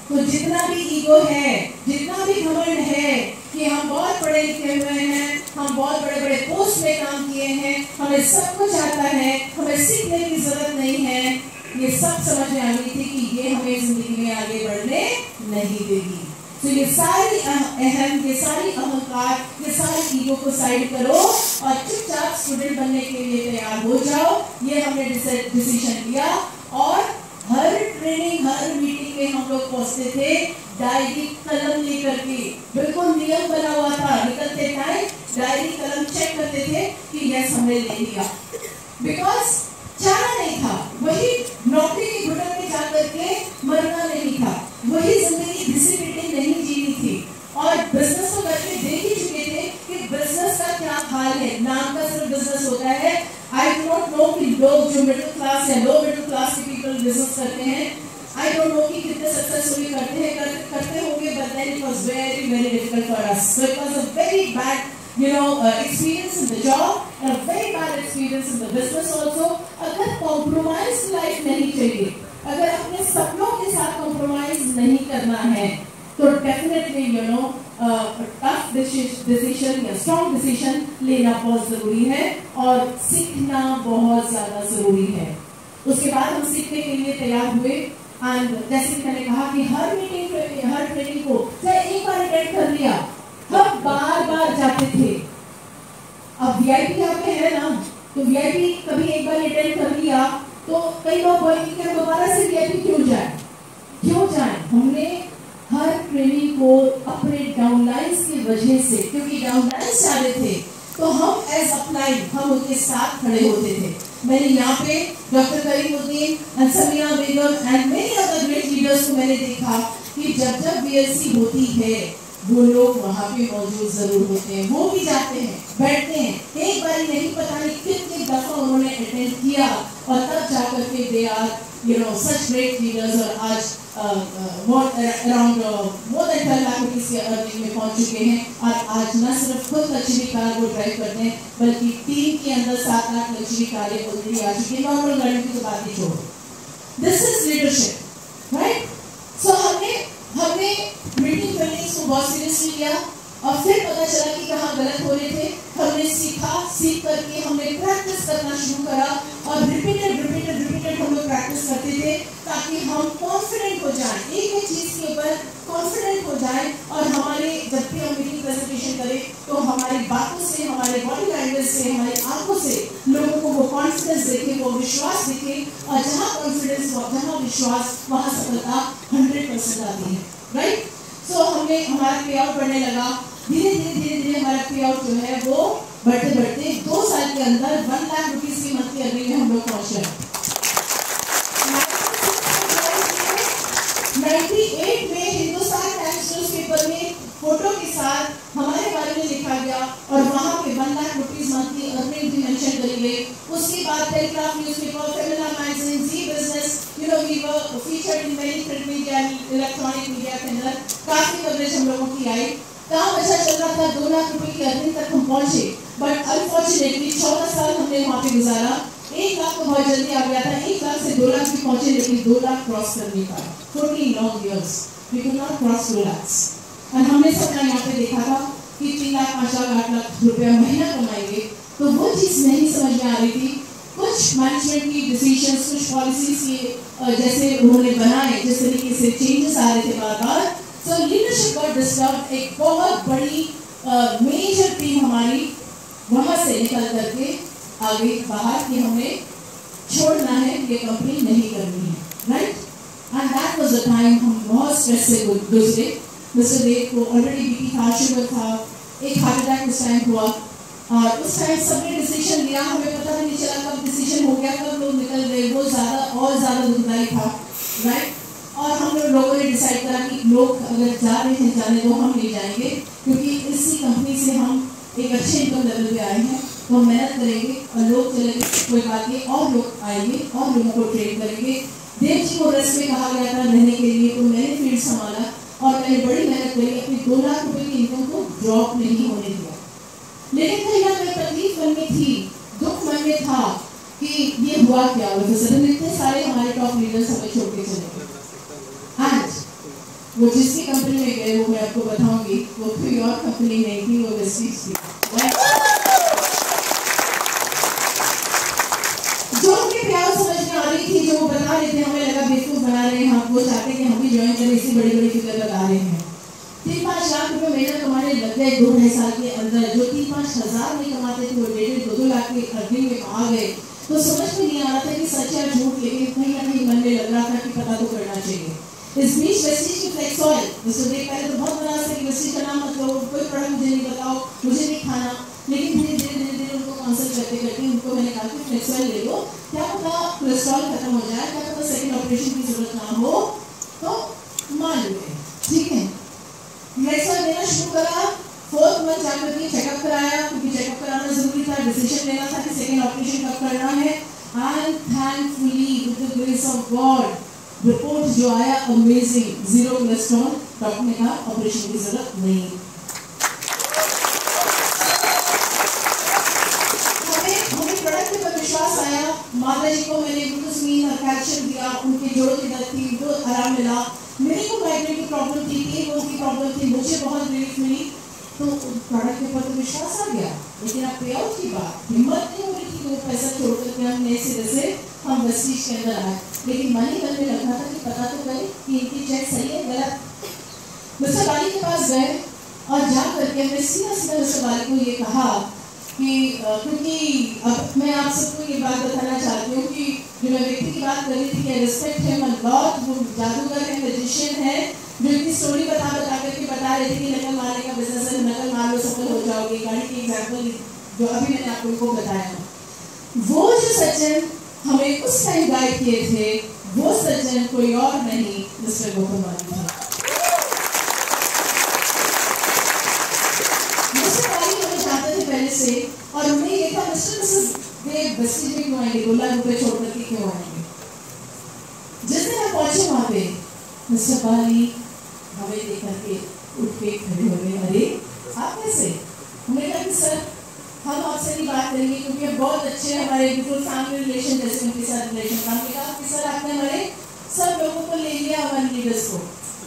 तो जितना भी ईगो है, जितना भी घमंड है कि हम बहुत पढ़े लिखे हुए हैं, हम बहुत बड़े बड़े पोस्ट में काम किए हैं, हमें सब कुछ आता है, हमें सीखने की जरूरत नहीं है, ये सब समझ में आ गई थी कि ये हमें जिंदगी में आगे बढ़ने नहीं देगी। तो ये सारी ये सारी अहंकार, ये सारी ईगो को साइड करो और चुपचाप स्टूडेंट बनने के लिए तैयार हो जाओ। ये हमने डिसीजन लिया और हर ट्रेनिंग, हर मीटिंग में हम लोग पहुंचते थे डायरी कलम लेकर के, बिल्कुल नियम बना हुआ था, निकलते टाइम डायरी कलम चेक करते थे कि यस हमने ले लिया, बिकॉज जाना नहीं था, वही नौकरी की घुटन में जाकर के मरना नहीं था, वही जिंदगी डिसिप्लिन नहीं जीनी थी। और बिजनेस तो करके देख ही चुके थे कि बिजनेस का क्या हाल है, नाम का सिर्फ बिजनेस होता है। आई डू नॉट नो कि लोग जो मिडिल क्लास या लो मिडिल क्लास के पीपल बिजनेस करते हैं, आई डोंट नो कि कितने सक्सेसफुली करते होंगे, but then it was very very difficult for us. So it was a very bad experience in the job and a very bad experience in the business also. अगर compromise life नहीं चाहिए, अगर अपने सपनों के साथ compromise नहीं करना है, तो definitely tough decision या strong decision लेना बहुत जरूरी है और सीखना बहुत ज्यादा जरूरी है। उसके बाद हम सीखने के लिए तैयार हुए एंड जैसे कि मैंने कहा कि हर मीटिंग, हर ट्रेनिंग को चाहे एक बार अटेंड कर लिया, हम बार बार जाते थे। अब वीआईपी आपके है ना, तो वीआईपी कभी एक बार अटेंड कर लिया तो कई लोग बोलेंगे कि दोबारा से वीआईपी क्यों जाए। हमने हर ट्रेनिंग को अपने डाउनलाइंस की वजह से, क्योंकि डाउनलाइंस जा रहे थे तो हम एज अपलाइन हम उनके साथ खड़े होते थे। मैंने यहाँ पे doctor Karimuddin, Sameera Begum and many other great leaders को मैंने देखा कि जब वीएलसी होती है वो लोग वहाँ पे मौजूद जरूर होते हैं, वो भी जाते हैं, बैठते हैं, एक बार नहीं पता नहीं कितने दफा उन्होंने अटेंड किया और तब जाकर के they are such great leaders. और आज around more than 12 lakh rupees की अर्निंग में पहुंच चुके हैं और आज न सिर्फ खुद लग्जरी कार वो ड्राइव करते हैं बल्कि टीम के अंदर 7 लाख लग्जरी कारें ऑलरेडी आ चुकी है। नॉर्मल गाड़ियों की तो बात ही छोड़ो। This is leadership, right? So हमने मीटिंग ट्रेनिंग्स को बहुत सीरियसली लिया और फिर पता चला कि कहाँ गलत हो रहे थे। हमने सीख करके हमने प्रैक्टिस करना शुरू करा और रिपीटेड हम लोग प्रैक्टिस करते थे ताकि हम कॉन्फिडेंट हो जाएं, एक चीज के ऊपर कॉन्फिडेंट हो जाएं और हमारे जब भी हम मीटिंग प्रेजेंटेशन करें तो हमारी बातों से, हमारे बॉडी लैंग्वेज से, हमारी आंखों से लोगों को वो कॉन्फिडेंस देखे, वो विश्वास दिखे, और जहाँ कॉन्फिडेंस, जहाँ विश्वास, वहाँ सफलता 100% आती है, राइट। सो हमें हमारा पे आउट बढ़ने लगा, धीरे धीरे हमारा पे आउट जो है वो बढ़ते बढ़ते 2 साल के अंदर 1 लाख रुपीज की मंथली अर्निंग में हम लोग पहुंच गए। 98 में हिंदुस्तान टाइम्स न्यूज़पेपर में फोटो के साथ हमारे बारे में लिखा गया, और वहाँ पे 1 लाख रुपीज मंथली अर्निंग भी मेंशन करी गई। उसके बाद Telegraph newspaper, Femina magazine, Zee business, you know we were featured in many print media, electronic media के अंदर काफी कवरेज हम लोगों की आई। काम अच्छा चल रहा था, 2 लाख रुपए की अर्निंग तक हम पहुंचे, बट अनफॉर्चुनेटली 14 साल हमने वहाँ पे गुजारा। 1 लाख तो बहुत जल्दी आ गया था, 1 लाख से 2 लाख भी पहुंचे, लेकिन 2 लाख क्रॉस कर नहीं पाए। 14 long years we could not cross 2 lakhs। और हमने सपना यहाँ पे देखा था कि 3 लाख 5 लाख 8 लाख रुपया महीना कमाएंगे, तो वो चीज नहीं समझ में आ रही थी। कुछ मैनेजमेंट की डिसीजंस, कुछ पॉलिसीज के जैसे उन्होंने बनाए, जिस तरीके से चेंजेस आ रहे थे बार बार, सो लीडरशिप गॉट डिस्टर्ब। एक बहुत बड़ी मेजर टीम हमारी वहां से निकल करके आ गई बाहर कि हमें छोड़ना है, ये कंपनी नहीं करनी है, right. And that was the time हम बहुत स्ट्रेस से गुजरे। मिस्टर देव को ऑलरेडी बीपी था, शुगर था, एक हार्ट अटैक उस टाइम हुआ, और उस टाइम सबने डिसीजन लिया, हमें पता नहीं चला कब डिसीजन हो गया, कब लोग निकल गए, वो ज़्यादा और ज़्यादा दुखदायी था, राइट। और हम लोगों ने डिसाइड करा कि लोग अगर जा रहे हैं जाने तो हम नहीं जाएंगे, क्योंकि इसी कंपनी से हम एक अच्छे इनकम लेवल पे आए हैं, तो हम मेहनत करेंगे, और लोग चलेंगे, कोई बात नहीं, और लोग आएंगे और लोगों को ट्रेन करेंगे। देव जी को रेस्ट में कहा गया था रहने के लिए, तो मैंने फील्ड संभाला और मैंने बड़ी मेहनत करी, अपनी 2 लाख रुपए की इनकम को ड्रॉप नहीं होने दिया। लेकिन कहीं ना कहीं तकलीफ मन में थी, दुख मन में था कि ये हुआ क्या, सडन इतने सारे हमारे टॉप लीडर्स हमें छोड़ के चले गए। वो जिसकी कंपनी में गए वो मैं आपको बताऊंगी, वो कोई और कंपनी नहीं थी, वो वेस्टीज थी। जो उनके प्यार समझ में आ रही थी, जो वो बता रहे थे, हमें लगा बेवकूफ बना रहे हैं, हम वो चाहते कि हम भी ज्वाइन करें, इसी बड़ी बड़ी फिगर लगा रहे हैं। 3-5 लाख रुपए महीना कमाने लग गए 2-2.5 साल के अंदर। जो 3-5 हजार नहीं कमाते थे वो 1.5-2 लाख की अर्निंग में आ गए। तो समझ में नहीं आ रहा था कि सच या झूठ, लेकिन कहीं ना कहीं मन में लग रहा था कि पता तो करना चाहिए। इस बीच वेस्टीज की फ्लेक्स ऑयल, जिसको देख पहले तो बहुत नाराज थे कि वेस्टीज का नाम मत लो, कोई प्रोडक्ट मुझे नहीं बताओ, मुझे नहीं खाना, लेकिन धीरे धीरे उनको काउंसिल करते करते उनको मैंने कहा कि फ्लेक्स ऑयल ले लो, क्या पता कोलेस्ट्रॉल खत्म हो जाए, क्या पता सेकंड ऑपरेशन की जरूरत ना हो, तो मान लो, ठीक है। फ्लेक्स ऑयल लेना शुरू करा, 4th मंथ जाकर के चेकअप कराया, क्योंकि चेकअप कराना जरूरी था, डिसीजन लेना था कि सेकंड ऑपरेशन कब करना है। And thankfully with the grace of God report जो आया अमेजिंग, 0 कोलेस्ट्रॉल, डॉक्टर ने कहा ऑपरेशन की जरूरत नहीं। हमें प्रोडक्ट के ऊपर विश्वास आया। माता जी को मैंने ग्लूकोसमीन और कैल्शियम दिया, उनके जोड़ों की दर्द थी, वो आराम मिला। मेरे को माइग्रेन की प्रॉब्लम थी, की प्रॉब्लम थी, मुझे बहुत रिलीफ मिली। तो प्रोडक्ट के ऊपर तो विश्वास आ गया, लेकिन अब पे आउट की बात, हिम्मत नहीं हो रही थी कि वो पैसा छोड़ करके हम नए सिरे से हम वेस्टीज के अंदर आए। लेकिन मन ही मन में लग रहा था कि पता तो करें कि इनकी चेक सही है गलत। मिस्टर बाली के पास गए और जा करके हमने सीधा सीधा मिस्टर बाली को ये कहा कि क्योंकि अब मैं आप सबको ये बात बताना चाहती हूँ कि जो मैं व्यक्ति की बात कर रही थी कि रिस्पेक्ट है लॉट, वो जादूगर है, मैजिशियन है, जो इतनी स्टोरी बता करके बता रहे थे कि नकल मारने का बिजनेस है, नकल मार लो सफल हो जाओगे। गाड़ी की एग्जाम्पल जो अभी मैंने आपको बताया, वो जो सज्जन हमें उस टाइम गाइड किए थे, वो सज्जन कोई और नहीं मिस्टर गौतम बाली थे। मिस्टर बाली हमें जानते थे पहले से, और उन्हें ये था मिस्टर मिसेस देव वेस्टीज में क्यों आएंगे, 2 लाख रुपए छोड़ करके क्यों आएंगे। जिस दिन हम पहुंचे वहां पे, मिस्टर बाली हमें देख करके उठ के खड़े हो गए। अरे आप कैसे? हमने कहा कि सर हम आपसे नहीं बात करेंगे, क्योंकि हम बहुत अच्छे हमारे बिल्कुल फैमिली रिलेशन जैसे उनके साथ रिलेशन था। हमने कहा कि सर आपने हमारे सब लोगों को ले लिया, हमारे लीडर्स को।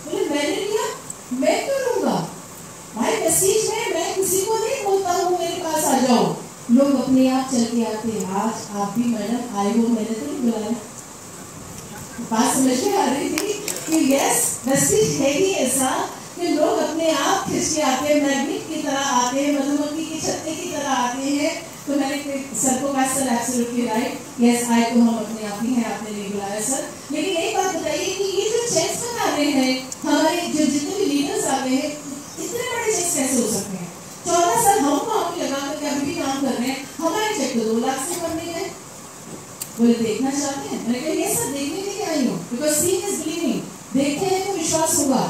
बोले मैंने लिया, मैं क्यों लूंगा भाई, वेस्टीज में मैं किसी को नहीं बोलता हूँ मेरे पास आ जाओ, लोग अपने आप चल के आते हैं। आज आप भी मैडम आए हो, मैंने तो नहीं बुलाया। बात समझ में आ रही थी कि यस वेस्टीज है ही ऐसा कि लोग अपने आप खिंच के आते हैं, मैग्नेट की तरह आते हैं, मधुमक्खी की छत्ते की तरह आते हैं, तो मैंने सर को कहा sir absolutely right, yes I तो हम अपने आप ही हैं, आपने नहीं बुलाया सर। लेकिन एक बात बताइए कि ये जो चेक्स बना रहे हैं हमारे जो जितने भी लीडर्स आ रहे हैं, इतने बड़े चेक्स कैसे हो सकते हैं? 14 साल हम काम लगा करके अभी भी काम कर रहे हैं, हमारे चेक तो 2 लाख से कम नहीं है। बोले देखना चाहते हैं? मैंने कहा ये सब देखने के लिए आई हूँ, बिकॉज सीइंग इज बिलीविंग, देखते हैं तो विश्वास होगा।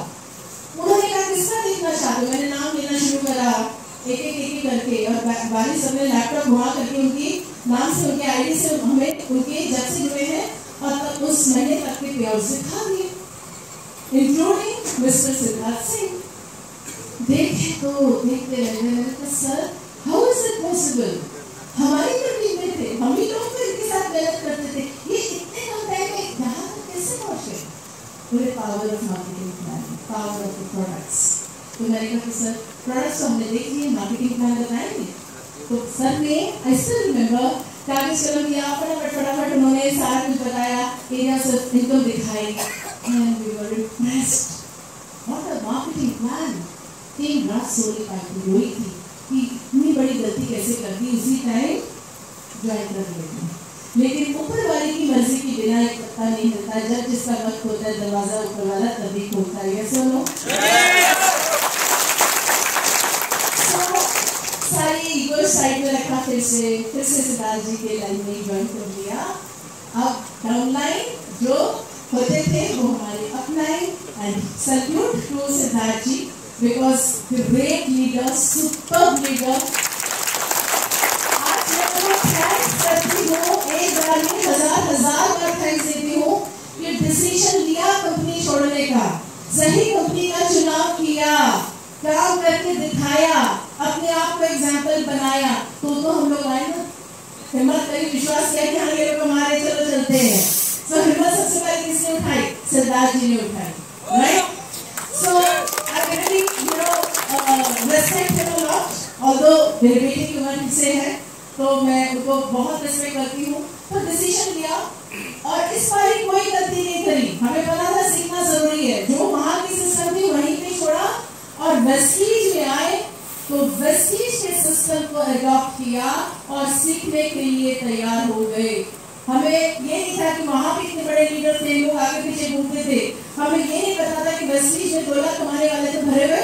उन्होंने कहा किसका देखना चाहते हो? मैंने नाम लेना शुरू करा एक करके, और बारी सबने लैपटॉप घुमा करके उनकी नाम से, उनके आईडी से हमें उनके जब से जुड़े हैं और तब उस महीने तक के पेआउट दिखा दिए, इंक्लूडिंग मिस्टर सिद्धार्थ सिंह। देखे तो देखते रहे, sir how is it possible? हमारी टीम में थे, हम ही लोग तो इनके साथ मेहनत करते थे, ये इतने कम टाइम में यहाँ तक कैसे पहुँचे? पूरे power of marketing plan, power of the products. तो मैंने कहा सर प्रोडक्ट्स तो हमने देख लिए, मार्केटिंग प्लान बताएंगे? तो सर ने आई स्टिल रिमेंबर कागज कलम लिया, फटाफट उन्होंने सारा कुछ बताया, एरियाज ऑफ इनकम दिखाई, and we were impressed. What a marketing plan! Team रात सोने पाई रोई थी कि इतनी बड़ी गलती कैसे कर दी, उसी टाइम ज्वाइन कर लेती। लेकिन ऊपर वाले की मर्जी की बिना एक पत्ता नहीं हिलता, जब जिसका वक्त होता है दरवाजा ऊपर वाला तभी खोलता है। सुनो सारी ईगो साइड में रखा, फिर से सिद्धार्थ जी के लाइन में ज्वाइन कर लिया। अब डाउनलाइन जो होते थे वो हमारे upline, and salute to Siddharth ji because great leader, super leader. आज मैं तो थैंक्स करती हूँ, एक बार में हजार बार थैंक्स देती हूँ कि डिसीजन लिया कंपनी छोड़ने का, सही कंपनी का चुनाव किया, काम करके दिखाया, अपने आप को एग्जाम्पल बनाया। तो हम लोग आए ना, हिम्मत करी, विश्वास किया कि हाँ ये लोग हमारे, चलो चलते हैं। तो हिम्मत सबसे पहले किसने उठाई? सिद्धार्थ जी ने उठाई, right? So I really, respect him a lot. Although मेरे बेटे की उम्र मुझसे है, तो मैं उनको बहुत रिस्पेक्ट करती हूँ। तो डिसीजन लिया और इस बार ही कोई गलती नहीं करी। हमें पता था सीखना जरूरी है, जो वहाँ की सिस्टम थी वहीं पे छोड़ा और वेस्टीज में आए, तो वेस्टीज के सिस्टम को अडॉप्ट किया और सीखने के लिए तैयार हो गए। हमें ये नहीं था कि वहाँ पे इतने बड़े लीडर थे, लोग आगे पीछे घूमते थे, हमें ये नहीं पता था कि वेस्टीज में 2 लाख कमाने वाले तो भरे हुए।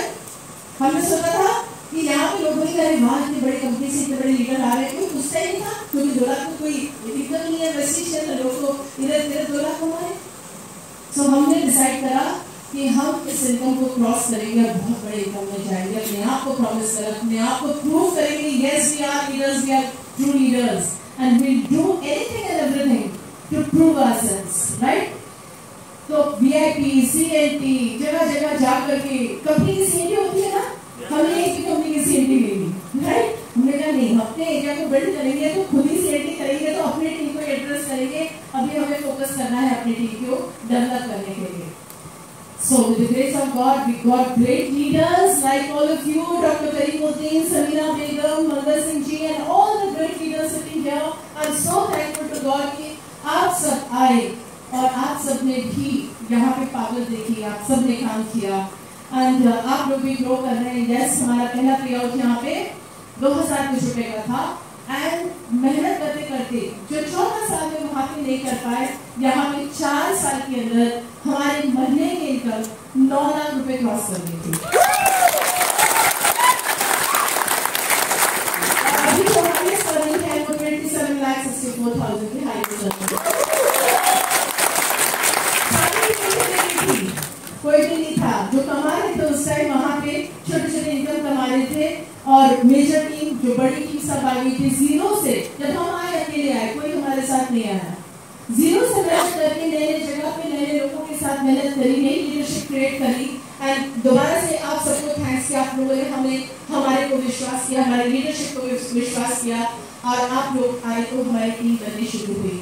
हमने सोचा था कि यहाँ पे लोगों ने कहा वहाँ इतनी बड़ी कंपनी से इतने बड़े लीडर आ रहे हैं, कोई पूछता ही नहीं था, क्योंकि 2 लाख में कोई इनकम नहीं है वेस्टीज से, लोग को इधर 2 लाख कमाए। सो हमने डिसाइड करा कि हम इस इनकम को क्रॉस करेंगे और बहुत बड़े इनकम में जाएंगे। अपने आप को प्रॉमिस करें, अपने आप को प्रूव करेंगे, yes we are leaders, we are true leaders, and we'll do anything and everything to prove ourselves, right? तो VIP, CNT जगह जगह जा करके, कंपनी की CNT होती है ना, हमने एक भी कंपनी की CNT ले ली, राइट? हमने कहा नहीं, अपने एरिया को बिल्ड करेंगे तो खुद ही CNT करेंगे, तो अपने टीम को एड्रेस करेंगे। अभी हमें फोकस करना है अपनी टीम को डेवलप करने के लिए। So with the grace of God, we got great leaders like all of you, Dr. Karimuddin, Samina Begum, Mangar Singh ji, and all the great leaders sitting here. I'm so thankful to God कि आप सब आए और आप सब ने भी यहाँ पे पावर देखी, आप सब ने काम किया, and आप लोग भी ग्रो कर रहे हैं। Yes, हमारा पहला पेआउट यहाँ पे 2000 कुछ रुपए का था, एंड मेहनत करते करते जो 14 साल में वहाँ पे नहीं कर पाए, यहाँ पे 4 साल के अंदर हमारे महीने की इनकम 9 लाख रुपए क्रॉस कर दी थी। अभी जो हमारे सर्विंग है वो 27,64,000 की हाई कोई भी नहीं था जो कमा रहे थे उस टाइम, वहाँ पे छोटे छोटे इनकम कमा रहे थे, और मेजर टीम जो बड़ी टीम सब आ गई थी जीरो से। जब हम आए अकेले आए, कोई हमारे साथ नहीं आया, जीरो से मेहनत करके नए जगह पे नए लोगों के साथ मेहनत करी, नई लीडरशिप क्रिएट करी। एंड दोबारा से आप सबको थैंक्स कि आप लोगों ने हमें हमारे को विश्वास किया, हमारे लीडरशिप को विश्वास किया, और आप लोग आए तो हमारी टीम बननी शुरू हुई।